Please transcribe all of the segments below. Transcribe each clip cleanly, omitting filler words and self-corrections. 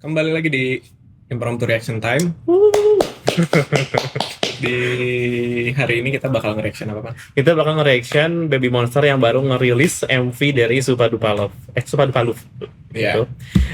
Kembali lagi di Impromptu Reaction Time. Di hari ini kita bakal nge-reaction apa, Pak? Kita bakal nge-reaction Baby Monster yang baru ngerilis MV dari Supa Dupa Love. Supa Dupa Love. Iya. Gitu.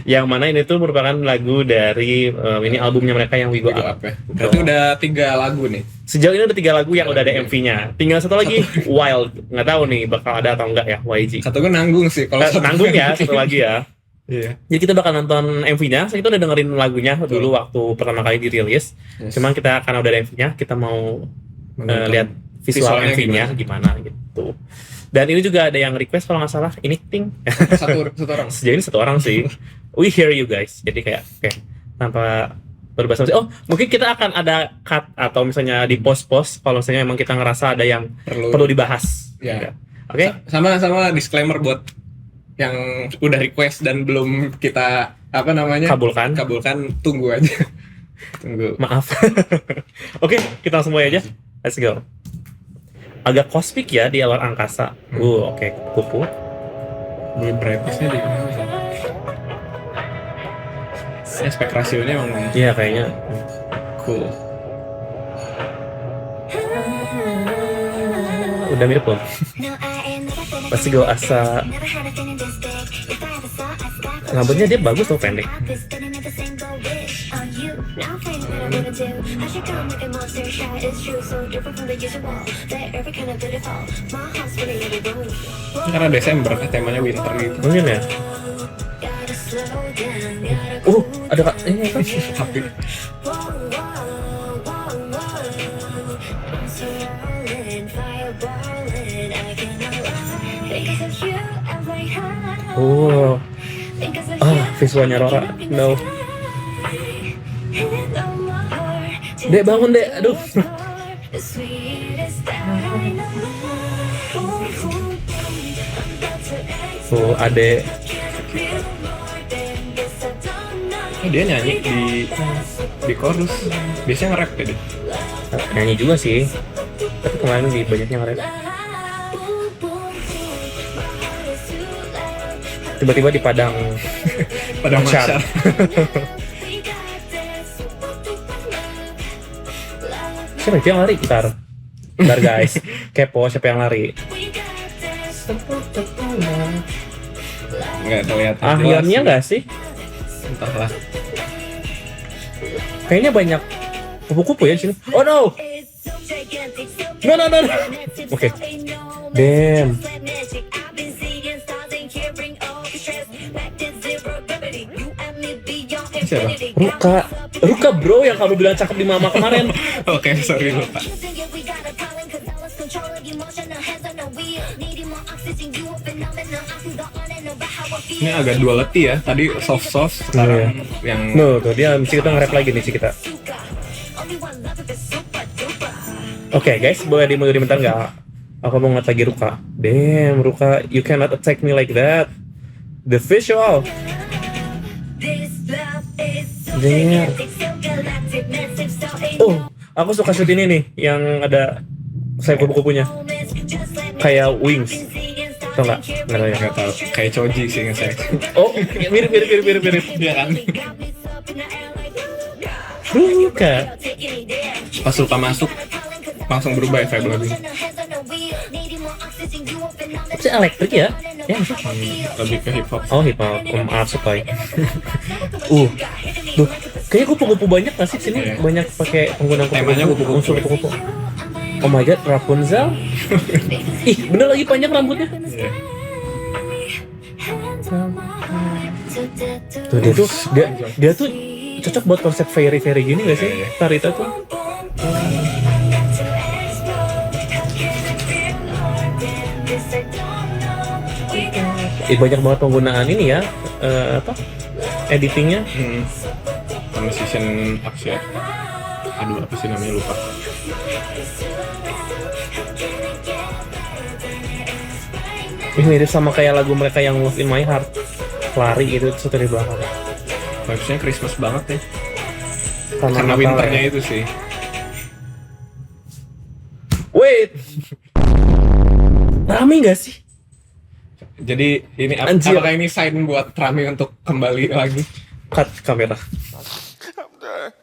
Yang mana ini tuh merupakan lagu dari ini albumnya mereka yang We Go Up. Ya? Berarti udah 3 lagu nih. Sejauh ini ada 3 lagu yang udah ada MV-nya. Tinggal satu lagi Wild. Nggak tahu nih bakal ada atau enggak ya YG. Satu gue nanggung sih kalau Nanggung ya satu lagi ya. Iya. Jadi kita bakal nonton MV-nya. Kita udah dengerin lagunya dulu waktu pertama kali dirilis. Yes. Cuman kita karena udah ada MV-nya, kita mau lihat visual visualnya MV-nya gimana gitu. Dan ini juga ada yang request kalau nggak salah ini Ting. Satu orang. Sejauh ini 1 orang sih. We hear you guys. Jadi kayak oke, tanpa berbahasa basi. Oh, mungkin kita akan ada cut atau misalnya di post-post kalau misalnya emang kita ngerasa ada yang perlu dibahas. Ya. Oke? Sama disclaimer buat yang udah request dan belum kita Kabulkan. tunggu aja. Tunggu. Maaf. Oke, kita langsung mulai aja. Let's go. Agak kosmik ya di luar angkasa. Oke, kupu. Belum brightness-nya di mana ya? Aspek rasionya emang Iya kayaknya. cool. Udah mirip belum? Pasti gue asa. Rambutnya dia bagus tuh pendek. Karena Desember kan temanya winter gitu. Mungkin ya. Ada kak ini apa? Tapi Visualnya Rora. No. Dek bangun dek, aduh. Adek. dia nyanyi di chorus. Biasanya nge-rap ya dia. Nyanyi juga sih. Tapi kemarin di banyaknya nge-rap. Tiba-tiba di padang Masyar. Siapa itu yang lari? Bentar guys, kepo siapa yang lari? Nggak kelihatan. Akhirnya nggak sih? Entahlah. Kayaknya banyak kupu-kupu ya di sini. Oh no! No. Oke. Damn. Siapa? Ruka bro yang kamu bilang cakep di mama kemarin. Oke, sorry lupa. Ini agak duality ya. Tadi soft sekarang yang tuh dia mesti kita nge-rap lagi nih sih kita. Oke guys, boleh dimundur bentar nggak? Aku mau ngat lagi Ruka. Damn Ruka, you cannot attack me like that. The visual. Damn. Aku suka shoot ini nih yang ada sayap kupu-kupunya. Kayak Wings. Tau nggak? nggak tahu. Kayak Choji sih nggak saya. Mirip. Iya kan? Ruka. Pas Ruka masuk langsung berubah ya vibe lagunya. Itu elektrik ya? Ya masuk. Lebih ke hip hop. Oh hip hop, maaf sukai. Tuh, kayaknya kupu-kupu banyak nggak sih sini? Iya. Banyak pakai penggunaan Temanya kupu-kupu. unsur kupu-kupu. Oh my god, Rapunzel. Ih, bener lagi panjang rambutnya. Iya. Tuh dia tuh cocok buat konsep fairy gini gak sih? Iya. Tarita tuh. Banyak banget penggunaan ini ya, editingnya. Transition action. Aduh, apa sih namanya lupa. Ini mirip sama kayak lagu mereka yang Love in My Heart, lari gitu terus dari belakang. Vibes-nya Christmas banget ya. Karena Karena Natal winternya ya. itu sih. Wait, rame nggak sih? Jadi ini Anjir. apakah ini sign buat Rami untuk kembali lagi? Cut kamera. I'm done.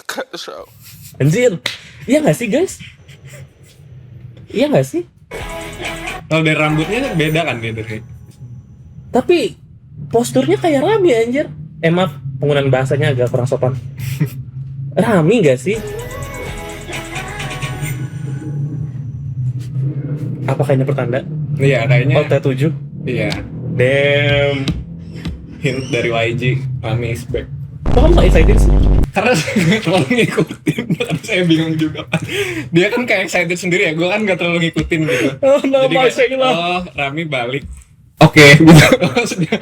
Cut the show. Anjir. Iya nggak sih guys? Iya nggak sih? Kalau dari rambutnya beda kan dia dari. Tapi posturnya kayak Rami anjir. Maaf, penggunaan bahasanya agak kurang sopan. Rami nggak sih? Apakah ini pertanda? Iya kayaknya. Oh, T7. Iya. Damn. Hint dari YG, Rami is back. Kok kamu gak excited sih? Karena saya nggak terlalu ngikutin, karena saya bingung juga kan. Dia kan kayak excited sendiri ya, gue kan nggak terlalu ngikutin gitu. Oh, no, Jadi kayak, Marcella. oh Rami balik. Oke, gitu. Maksudnya,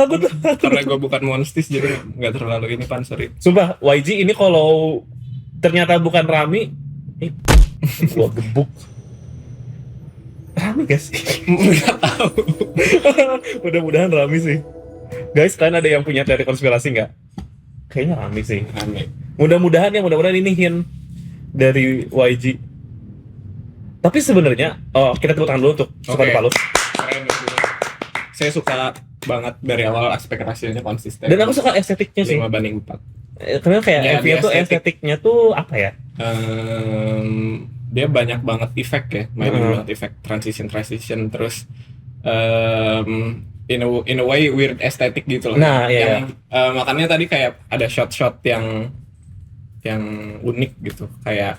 Aku tuh. karena gue bukan Monstis jadi nggak terlalu ini pan, sorry. Sumpah, YG ini kalau ternyata bukan Rami, gua gebuk. Rami gak sih? Nggak tahu. Mudah-mudahan Rami sih. Guys, kalian ada yang punya teori konspirasi nggak? Kayaknya Rami sih. Rami. Mudah-mudahan ini hint dari YG. Tapi sebenarnya, oh kita tepuk tangan dulu untuk Sobat Oke. Palus. Keren, saya suka banget dari awal ekspektasinya konsisten. Dan aku suka estetiknya sih. 5/4. Karena kayak Ya, MV-nya tuh estetik. estetiknya tuh apa ya? Dia banyak banget efek ya, mainin banget efek transition terus in a way weird estetik gitu loh. Nah, iya. Yang makanya tadi kayak ada shot-shot yang unik gitu, kayak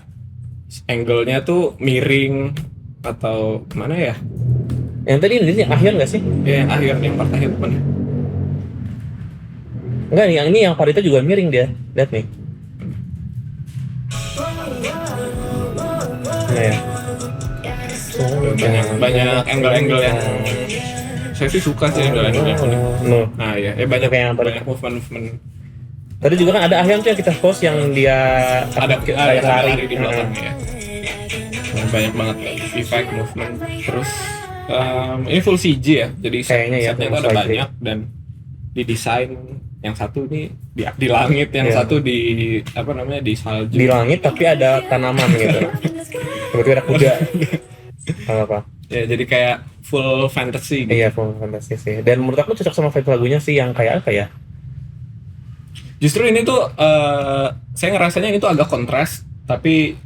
angle-nya tuh miring atau mana ya? Yang tadi ini akhir nggak sih? Ya yang akhir, yang part akhir mana? Enggak nih, yang ini yang Parita juga miring dia. Lihat nih. Nah ya. Banyak angle-angle yang saya sih suka sih angle-angle yang unik. No. Nah ya, banyak Kayak yang banyak movement. Tadi juga kan ada akhir tuh yang kita post yang dia Ada kayak lari di belakangnya ya. Banyak banget efek movement terus ini full CG ya, jadi Kayaknya ya, setnya full itu ada CG. banyak dan didesain yang satu nih di langit, yang Iya. satu di apa namanya di salju. di langit tapi ada tanaman gitu. Seperti ada kuda. Apa? Ya jadi kayak full fantasy gitu. Iya, full fantasi sih. Dan menurut aku cocok sama vibe lagunya sih yang kayak apa ya? Justru ini tuh saya ngerasanya itu agak kontras, tapi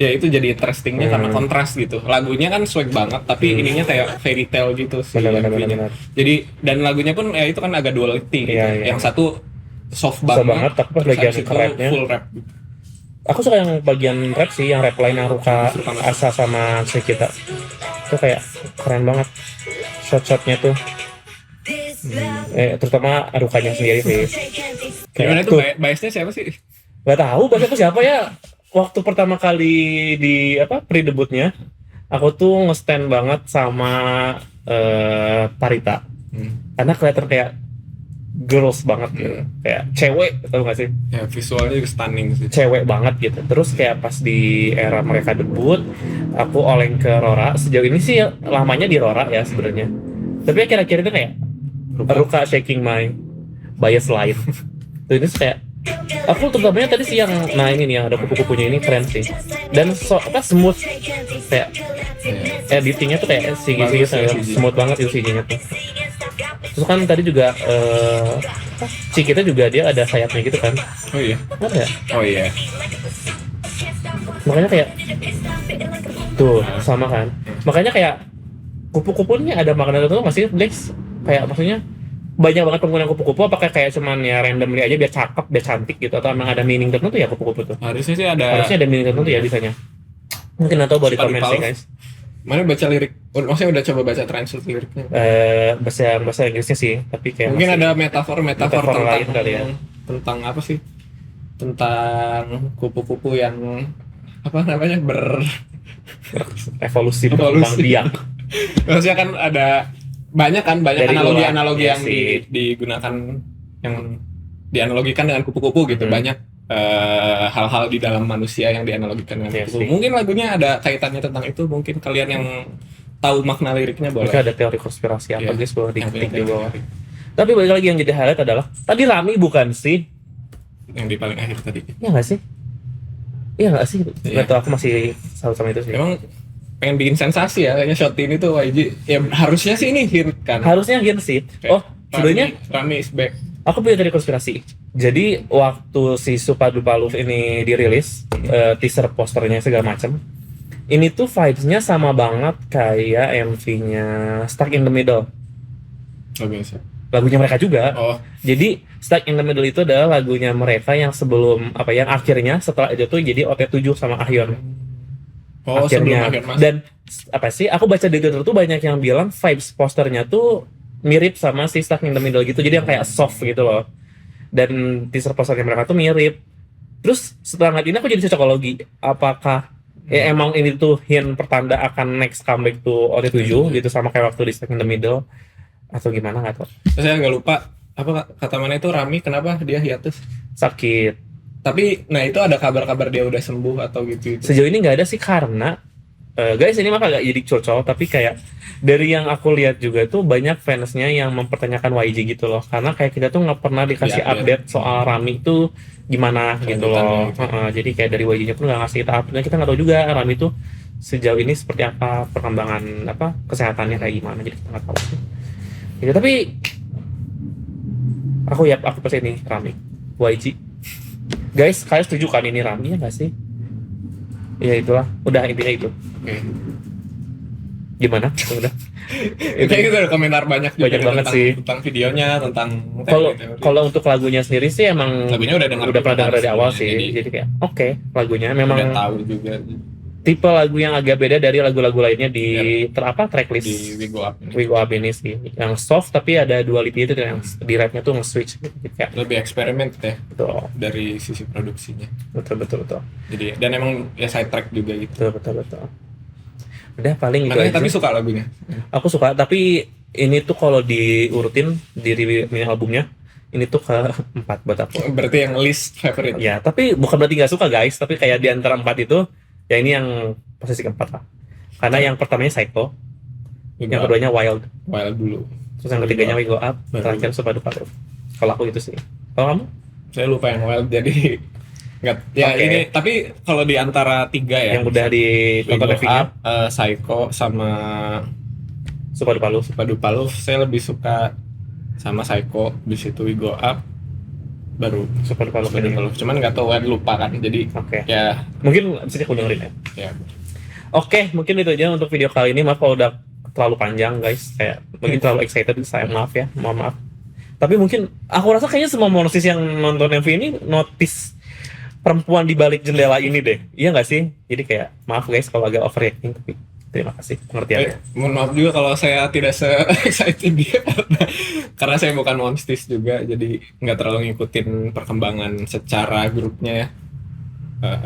ya itu jadi interestingnya karena kontras gitu. Lagunya kan swag banget, tapi ininya kayak fairy tale gitu sih. Benar. Jadi dan lagunya pun ya itu kan agak duality gitu. Iya. Yang satu soft Soft banget, banget, tapi pas terus bagian habis itu rapnya. full rap gitu. Aku suka yang bagian rap sih, yang rap line yang Ruka, Asa sama Sekita. Itu kayak keren banget. Shot-shotnya tuh. Terutama Rukanya sendiri sih. Gimana Kayak itu tuh. biasnya siapa sih? Gak tahu bahasa itu siapa ya. Waktu pertama kali di pre-debutnya, aku tuh nge-stand banget sama Parita. Karena kelihatan kayak girls banget gitu. Kayak cewek, tau gak sih? Ya visualnya juga stunning sih. Cewek banget gitu. Terus kayak pas di era mereka debut, aku oleng ke Rora. Sejauh ini sih lamanya di Rora ya sebenarnya. Tapi akhir-akhir itu kayak Ruka shaking my bias line. Tuh ini kayak aku terutamanya tadi sih yang ini nih yang ada kupu-kupunya ini keren sih. Dan smooth kayak editingnya tuh kayak CG smooth banget itu CG-nya tuh. Terus kan tadi juga kita juga dia ada sayapnya gitu kan. Oh iya. Ada. Oh iya. Makanya kayak tuh sama kan. Makanya kayak kupu-kupunya ada makna tertentu nggak sih, Lex? Kayak maksudnya banyak banget penggunaan kupu-kupu, apakah kayak cuman ya randomly aja biar cakep, biar cantik gitu, atau emang ada meaning tertentu ya kupu-kupu tuh? Harusnya sih ada. Harusnya ada meaning tertentu ya bisanya. Mungkin atau boleh Suka komen sih dipals. guys. Mana baca lirik? Maksudnya udah coba baca translate liriknya? Bahasa Inggrisnya sih, tapi kayak Mungkin masih- ada metafor Metafor tentang lain kali ya. tentang apa sih? Tentang kupu-kupu yang apa namanya evolusi berkembang Evolusi. biak. Maksudnya kan ada banyak Dari analogi-analogi luar, yang iya sih. digunakan yang dianalogikan dengan kupu-kupu gitu. Banyak hal-hal di dalam manusia yang dianalogikan dengan Iya kupu-kupu. sih. Mungkin lagunya ada kaitannya tentang itu. Mungkin kalian yang tahu makna liriknya boleh. Mungkin ada teori konspirasi apa Iya. guys, boleh Yang diketik punya di bawah. teori. Tapi balik lagi yang jadi highlight adalah tadi Rami bukan sih? Yang di paling akhir tadi. Iya nggak sih? Iya nggak sih? Iya. Nggak tahu, aku masih salut sama itu sih. Emang pengen bikin sensasi ya kayaknya shot ini tuh YG. Ya harusnya sih ini hint kan. Harusnya gitu sih. Kayak Oh, sebenarnya Rami is back. Aku punya teori konspirasi. Jadi waktu si Supadu Paluf ini dirilis, teaser posternya segala macam, ini tuh vibes-nya sama banget kayak MV-nya Stuck in the Middle. Oh biasa. Lagunya mereka juga. Oh, Jadi Stuck in the Middle itu adalah lagunya mereka yang sebelum yang akhirnya setelah itu tuh jadi OT7 sama Ahyeon. oh sebelum Akhirnya. akhir mas. Dan aku baca di Twitter tuh banyak yang bilang vibes posternya tuh mirip sama si Stuck in the Middle gitu. Jadi yang kayak soft gitu loh. Dan teaser posternya mereka tuh mirip. Terus setelah ngeliat ini aku jadi psikologi. Apakah emang ini tuh hint pertanda akan next comeback tuh OT7 gitu sama kayak waktu di Stuck in the Middle atau gimana nggak tahu. Saya agak lupa apa kata mana itu Rami kenapa dia hiatus. Sakit. Tapi nah itu ada kabar-kabar dia udah sembuh atau gitu. Sejauh ini nggak ada sih karena guys ini mah agak jadi curcol tapi kayak dari yang aku lihat juga tuh banyak fansnya yang mempertanyakan YG gitu loh karena kayak kita tuh nggak pernah dikasih Iya, update soal Rami tuh gimana gitu loh. Kelanjutannya gitu. Jadi kayak dari YG-nya pun nggak ngasih kita update dan kita nggak tahu juga Rami tuh sejauh ini seperti apa perkembangan kesehatannya kayak gimana jadi kita nggak tahu. Gitu, tapi aku pasti ini Rami YG. Guys, kalian setuju kan ini Rami ya nggak sih? Ya itulah, udah intinya itu. Oke. Gimana? Udah. Itu udah komentar banyak juga Banyak banget tentang, sih. tentang videonya, tentang teori-teori. Kalau untuk lagunya sendiri sih emang Lagunya udah dengar pernah juga dengar dari awal sih. sebelumnya, Jadi kayak oke, lagunya memang udah tahu juga tipe lagu yang agak beda dari lagu-lagu lainnya di tracklist di We Go Up ini. We Go Up ini sih. Yang soft tapi ada duality itu yang di rapnya tuh nge-switch gitu kayak Lebih eksperimen ya betul. dari sisi produksinya. Betul. Jadi dan emang ya side track juga gitu. Betul. Udah paling itu Makanya aja. tapi suka lagunya. Aku suka tapi ini tuh kalau diurutin di mini albumnya ini tuh ke 4 buat aku. Berarti yang least favorite. Ya, tapi bukan berarti nggak suka guys, tapi kayak di antara 4 itu, ya ini yang posisi keempat lah. Karena yang pertamanya Psycho, We yang Go Up. keduanya Wild, Wild dulu. terus yang ketiganya We Go Up, Baru. terakhir Supadu Paluf. Kalau aku itu sih. Kalau kamu? Saya lupa yang Wild jadi nggak ya Oke. ini tapi kalau di antara 3 ya Yang udah We ditonton Go review-nya, Up, Psycho sama Supadu Paluf. Padu Paluf saya lebih suka sama Psycho, di situ We Go Up baru Supadu Paluf Padu ini. Paluf. Cuman nggak tahu Wild lupa kan jadi Oke. ya Mungkin bisa aku dengerin ya. ya Oke, mungkin itu aja untuk video kali ini. Maaf kalau udah terlalu panjang guys. Kayak mungkin terlalu excited. Saya maaf ya, mohon maaf. Tapi mungkin aku rasa kayaknya semua monosis yang nonton MV ini notice perempuan di balik jendela ini deh. Iya nggak sih? Jadi kayak maaf guys kalau agak overreacting tapi terima kasih pengertiannya. mohon maaf juga kalau saya tidak se excited dia karena saya bukan Monsters juga jadi nggak terlalu ngikutin perkembangan secara grupnya ya.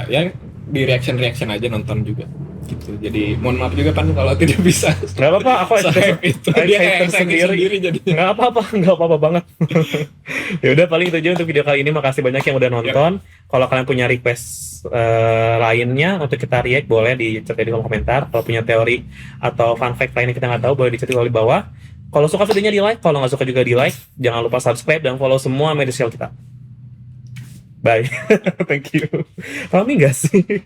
Ya di reaction aja nonton juga gitu jadi mohon maaf juga Pan kalau tidak bisa Nggak apa-apa, aku Saya itu dia kayak excited sendiri jadinya. nggak apa-apa banget. Ya udah paling itu aja untuk video kali ini. Makasih banyak yang udah nonton. Kalau kalian punya request lainnya untuk kita react boleh di chat di kolom komentar. Kalau punya teori atau fun fact lainnya kita nggak tahu boleh di chat di bawah. Kalau suka videonya di like, kalau nggak suka juga di like. Jangan lupa subscribe dan follow semua media sosial kita. Bye. Thank you. Rami nggak sih?